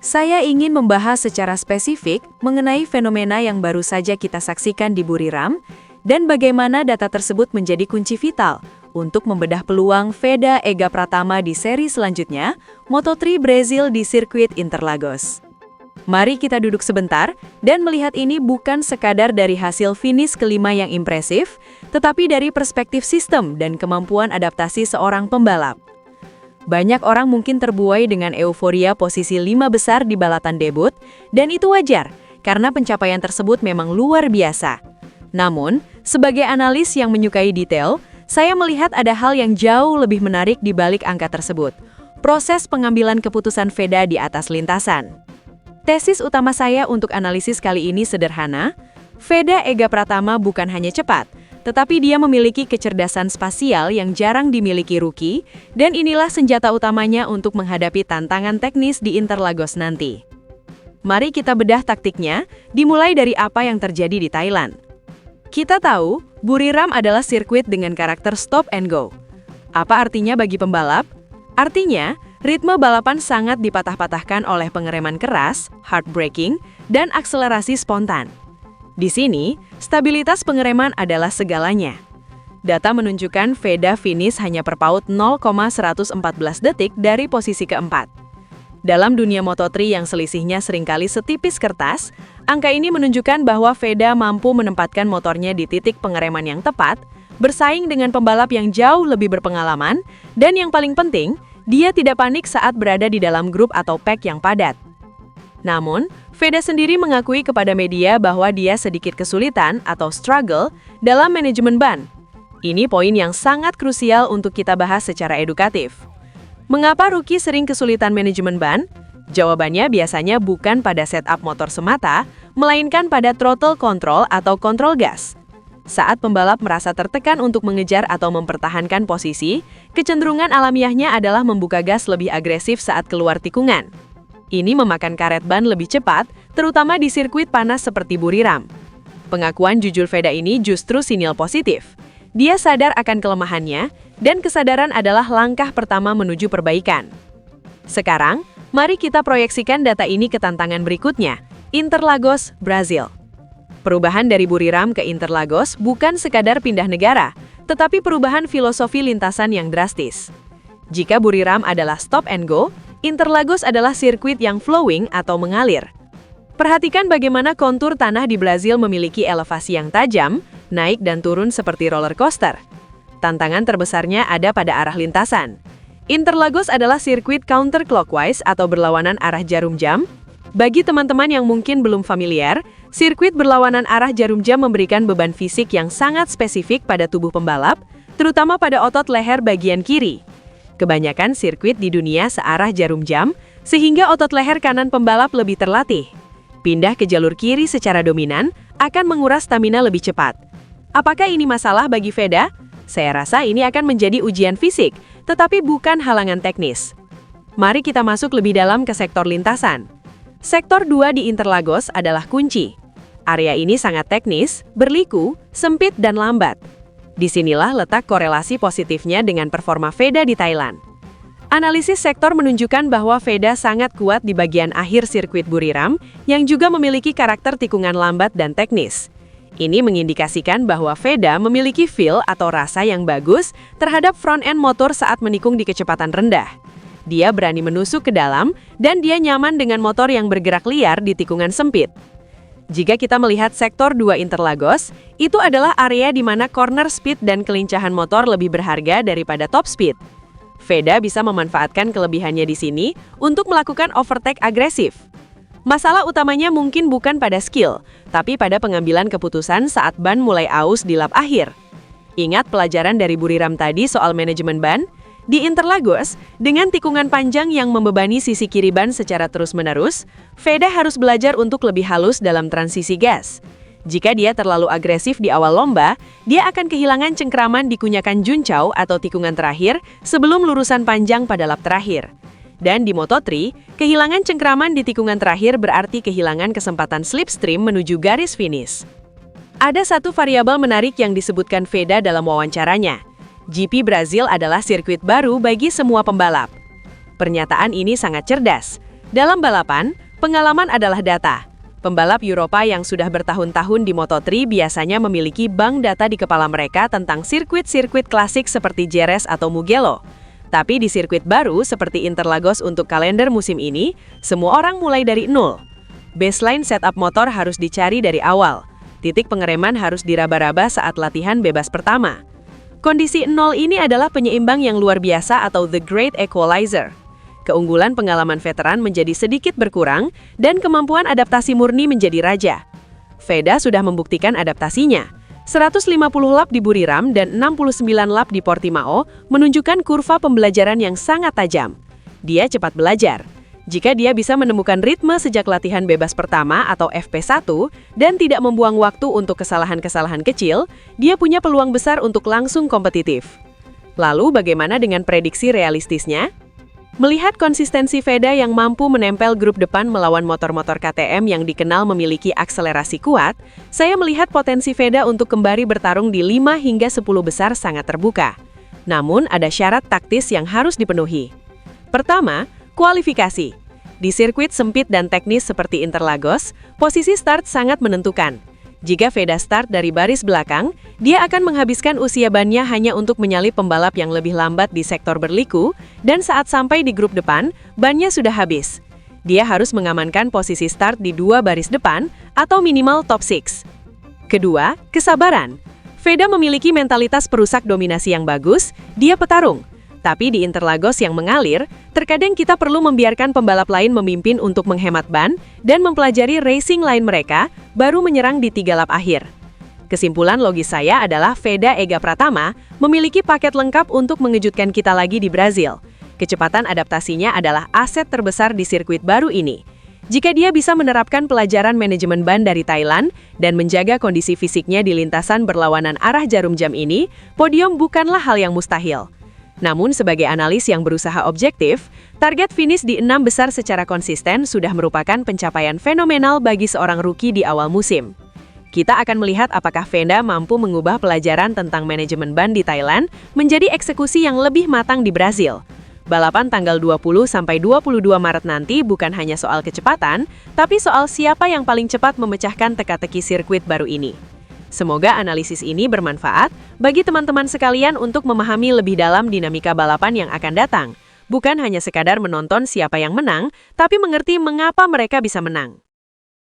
Saya ingin membahas secara spesifik mengenai fenomena yang baru saja kita saksikan di Buriram dan bagaimana data tersebut menjadi kunci vital untuk membedah peluang Veda Ega Pratama di seri selanjutnya, Moto3 Brazil di sirkuit Interlagos. Mari kita duduk sebentar dan melihat ini bukan sekadar dari hasil finish kelima yang impresif, tetapi dari perspektif sistem dan kemampuan adaptasi seorang pembalap. Banyak orang mungkin terbuai dengan euforia posisi 5 besar di balatan debut, dan itu wajar, karena pencapaian tersebut memang luar biasa. Namun, sebagai analis yang menyukai detail, saya melihat ada hal yang jauh lebih menarik di balik angka tersebut. Proses pengambilan keputusan Veda di atas lintasan. Tesis utama saya untuk analisis kali ini sederhana. Veda Ega Pratama bukan hanya cepat, tetapi dia memiliki kecerdasan spasial yang jarang dimiliki rookie, dan inilah senjata utamanya untuk menghadapi tantangan teknis di Interlagos nanti. Mari kita bedah taktiknya, dimulai dari apa yang terjadi di Thailand. Kita tahu, Buriram adalah sirkuit dengan karakter stop and go. Apa artinya bagi pembalap? Artinya, ritme balapan sangat dipatah-patahkan oleh pengereman keras, hard braking, dan akselerasi spontan. Di sini, stabilitas pengereman adalah segalanya. Data menunjukkan Veda finish hanya perpaut 0,114 detik dari posisi keempat. Dalam dunia Moto3 yang selisihnya seringkali setipis kertas, angka ini menunjukkan bahwa Veda mampu menempatkan motornya di titik pengereman yang tepat, bersaing dengan pembalap yang jauh lebih berpengalaman, dan yang paling penting, dia tidak panik saat berada di dalam grup atau pack yang padat. Namun, Veda sendiri mengakui kepada media bahwa dia sedikit kesulitan atau struggle dalam manajemen ban. Ini poin yang sangat krusial untuk kita bahas secara edukatif. Mengapa rookie sering kesulitan manajemen ban? Jawabannya biasanya bukan pada setup motor semata, melainkan pada throttle control atau kontrol gas. Saat pembalap merasa tertekan untuk mengejar atau mempertahankan posisi, kecenderungan alamiahnya adalah membuka gas lebih agresif saat keluar tikungan. Ini memakan karet ban lebih cepat, terutama di sirkuit panas seperti Buriram. Pengakuan jujur Veda ini justru sinyal positif. Dia sadar akan kelemahannya, dan kesadaran adalah langkah pertama menuju perbaikan. Sekarang, mari kita proyeksikan data ini ke tantangan berikutnya, Interlagos, Brazil. Perubahan dari Buriram ke Interlagos bukan sekadar pindah negara, tetapi perubahan filosofi lintasan yang drastis. Jika Buriram adalah stop and go, Interlagos adalah sirkuit yang flowing atau mengalir. Perhatikan bagaimana kontur tanah di Brazil memiliki elevasi yang tajam, naik dan turun seperti roller coaster. Tantangan terbesarnya ada pada arah lintasan. Interlagos adalah sirkuit counterclockwise atau berlawanan arah jarum jam. Bagi teman-teman yang mungkin belum familiar, sirkuit berlawanan arah jarum jam memberikan beban fisik yang sangat spesifik pada tubuh pembalap, terutama pada otot leher bagian kiri. Kebanyakan sirkuit di dunia searah jarum jam, sehingga otot leher kanan pembalap lebih terlatih. Pindah ke jalur kiri secara dominan akan menguras stamina lebih cepat. Apakah ini masalah bagi Veda? Saya rasa ini akan menjadi ujian fisik, tetapi bukan halangan teknis. Mari kita masuk lebih dalam ke sektor lintasan. Sektor 2 di Interlagos adalah kunci. Area ini sangat teknis, berliku, sempit, dan lambat. Disinilah letak korelasi positifnya dengan performa Veda di Thailand. Analisis sektor menunjukkan bahwa Veda sangat kuat di bagian akhir sirkuit Buriram, yang juga memiliki karakter tikungan lambat dan teknis. Ini mengindikasikan bahwa Veda memiliki feel atau rasa yang bagus terhadap front-end motor saat menikung di kecepatan rendah. Dia berani menusuk ke dalam, dan dia nyaman dengan motor yang bergerak liar di tikungan sempit. Jika kita melihat sektor 2 Interlagos, itu adalah area di mana corner speed dan kelincahan motor lebih berharga daripada top speed. Veda bisa memanfaatkan kelebihannya di sini untuk melakukan overtake agresif. Masalah utamanya mungkin bukan pada skill, tapi pada pengambilan keputusan saat ban mulai aus di lap akhir. Ingat pelajaran dari Buriram tadi soal manajemen ban? Di Interlagos, dengan tikungan panjang yang membebani sisi kiri ban secara terus-menerus, Veda harus belajar untuk lebih halus dalam transisi gas. Jika dia terlalu agresif di awal lomba, dia akan kehilangan cengkraman di kunyakan Juncao atau tikungan terakhir sebelum lurusan panjang pada lap terakhir. Dan di Moto3, kehilangan cengkraman di tikungan terakhir berarti kehilangan kesempatan slipstream menuju garis finish. Ada satu variabel menarik yang disebutkan Veda dalam wawancaranya. GP Brazil adalah sirkuit baru bagi semua pembalap. Pernyataan ini sangat cerdas. Dalam balapan, pengalaman adalah data. Pembalap Eropa yang sudah bertahun-tahun di Moto3 biasanya memiliki bank data di kepala mereka tentang sirkuit-sirkuit klasik seperti Jerez atau Mugello. Tapi di sirkuit baru seperti Interlagos untuk kalender musim ini, semua orang mulai dari nol. Baseline setup motor harus dicari dari awal. Titik pengereman harus diraba-raba saat latihan bebas pertama. Kondisi nol ini adalah penyeimbang yang luar biasa atau the great equalizer. Keunggulan pengalaman veteran menjadi sedikit berkurang dan kemampuan adaptasi murni menjadi raja. Veda sudah membuktikan adaptasinya. 150 lap di Buriram dan 69 lap di Portimao menunjukkan kurva pembelajaran yang sangat tajam. Dia cepat belajar. Jika dia bisa menemukan ritme sejak latihan bebas pertama atau FP1 dan tidak membuang waktu untuk kesalahan-kesalahan kecil, dia punya peluang besar untuk langsung kompetitif. Lalu bagaimana dengan prediksi realistisnya? Melihat konsistensi Veda yang mampu menempel grup depan melawan motor-motor KTM yang dikenal memiliki akselerasi kuat, saya melihat potensi Veda untuk kembali bertarung di 5 hingga 10 besar sangat terbuka. Namun ada syarat taktis yang harus dipenuhi. Pertama, kualifikasi. Di sirkuit sempit dan teknis seperti Interlagos, posisi start sangat menentukan. Jika Veda start dari baris belakang, dia akan menghabiskan usia bannya hanya untuk menyalip pembalap yang lebih lambat di sektor berliku, dan saat sampai di grup depan, bannya sudah habis. Dia harus mengamankan posisi start di 2 baris depan atau minimal top 6. Kedua, kesabaran. Veda memiliki mentalitas perusak dominasi yang bagus, dia petarung. Tapi di Interlagos yang mengalir, terkadang kita perlu membiarkan pembalap lain memimpin untuk menghemat ban dan mempelajari racing line mereka, baru menyerang di 3 lap akhir. Kesimpulan logis saya adalah Veda Ega Pratama memiliki paket lengkap untuk mengejutkan kita lagi di Brazil. Kecepatan adaptasinya adalah aset terbesar di sirkuit baru ini. Jika dia bisa menerapkan pelajaran manajemen ban dari Thailand dan menjaga kondisi fisiknya di lintasan berlawanan arah jarum jam ini, podium bukanlah hal yang mustahil. Namun sebagai analis yang berusaha objektif, target finish di 6 besar secara konsisten sudah merupakan pencapaian fenomenal bagi seorang rookie di awal musim. Kita akan melihat apakah Veda mampu mengubah pelajaran tentang manajemen ban di Thailand menjadi eksekusi yang lebih matang di Brazil. Balapan tanggal 20–22 Maret nanti bukan hanya soal kecepatan, tapi soal siapa yang paling cepat memecahkan teka-teki sirkuit baru ini. Semoga analisis ini bermanfaat bagi teman-teman sekalian untuk memahami lebih dalam dinamika balapan yang akan datang. Bukan hanya sekadar menonton siapa yang menang, tapi mengerti mengapa mereka bisa menang.